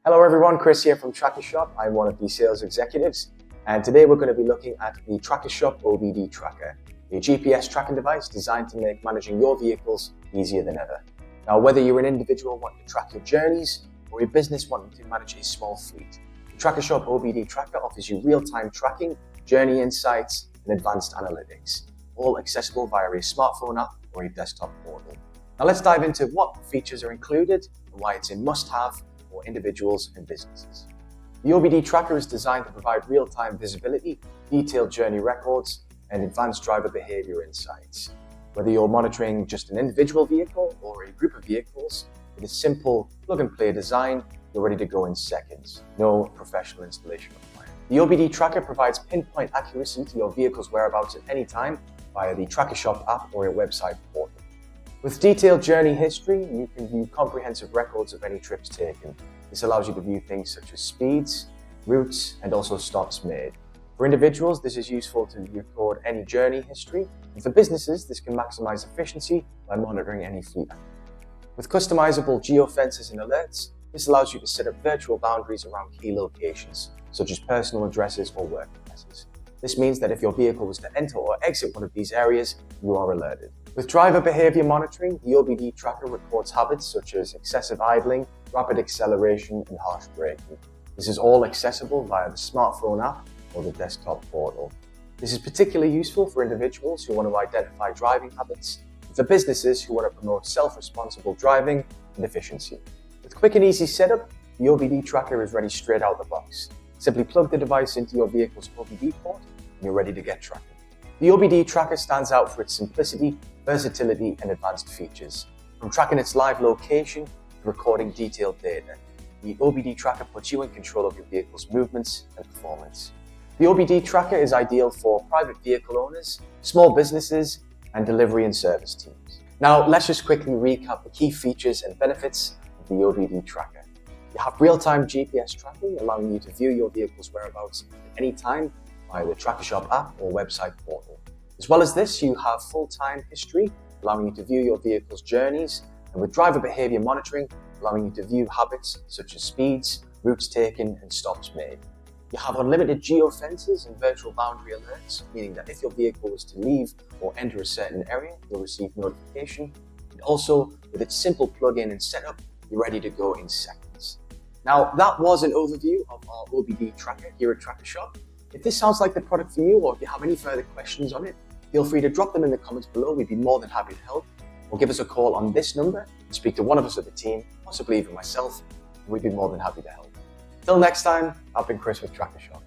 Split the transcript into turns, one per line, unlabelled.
Hello everyone, Chris here from Trackershop. I'm one of the sales executives, and today we're going to be looking at the Trackershop OBD Tracker, a GPS tracking device designed to make managing your vehicles easier than ever. Now, whether you're an individual wanting to track your journeys or a business wanting to manage a small fleet, the Trackershop OBD Tracker offers you real-time tracking, journey insights, and advanced analytics, all accessible via a smartphone app or a desktop portal. Now let's dive into what features are included and why it's a must-have for individuals and businesses. The OBD Tracker is designed to provide real-time visibility, detailed journey records, and advanced driver behavior insights. Whether you're monitoring just an individual vehicle or a group of vehicles, with a simple plug-and-play design, you're ready to go in seconds. No professional installation required. The OBD Tracker provides pinpoint accuracy to your vehicle's whereabouts at any time via the Trackershop app or a website portal. With detailed journey history, you can view comprehensive records of any trips taken. This allows you to view things such as speeds, routes, and also stops made. For individuals, this is useful to record any journey history, and for businesses, this can maximize efficiency by monitoring any fleet. With customizable geofences and alerts, this allows you to set up virtual boundaries around key locations, such as personal addresses or work addresses. This means that if your vehicle was to enter or exit one of these areas, you are alerted. With driver behavior monitoring, the OBD Tracker records habits such as excessive idling, rapid acceleration, and harsh braking. This is all accessible via the smartphone app or the desktop portal. This is particularly useful for individuals who want to identify driving habits, and for businesses who want to promote self-responsible driving and efficiency. With quick and easy setup, the OBD Tracker is ready straight out the box. Simply plug the device into your vehicle's OBD port and you're ready to get tracking. The OBD Tracker stands out for its simplicity, versatility, and advanced features. From tracking its live location to recording detailed data, the OBD Tracker puts you in control of your vehicle's movements and performance. The OBD Tracker is ideal for private vehicle owners, small businesses, and delivery and service teams. Now, let's just quickly recap the key features and benefits of the OBD Tracker. You have real-time GPS tracking, allowing you to view your vehicle's whereabouts at any time via the Trackershop app or website portal. As well as this, you have full-time history, allowing you to view your vehicle's journeys, and with driver behavior monitoring, allowing you to view habits such as speeds, routes taken, and stops made. You have unlimited geofences and virtual boundary alerts, meaning that if your vehicle was to leave or enter a certain area, you'll receive notification. And also, with its simple plug-in and setup, you're ready to go in seconds. Now, that was an overview of our OBD Tracker here at Trackershop. If this sounds like the product for you, or if you have any further questions on it, feel free to drop them in the comments below. We'd be more than happy to help. Or give us a call on this number and speak to one of us at the team, possibly even myself, and we'd be more than happy to help. Till next time, I've been Chris with Trackershop.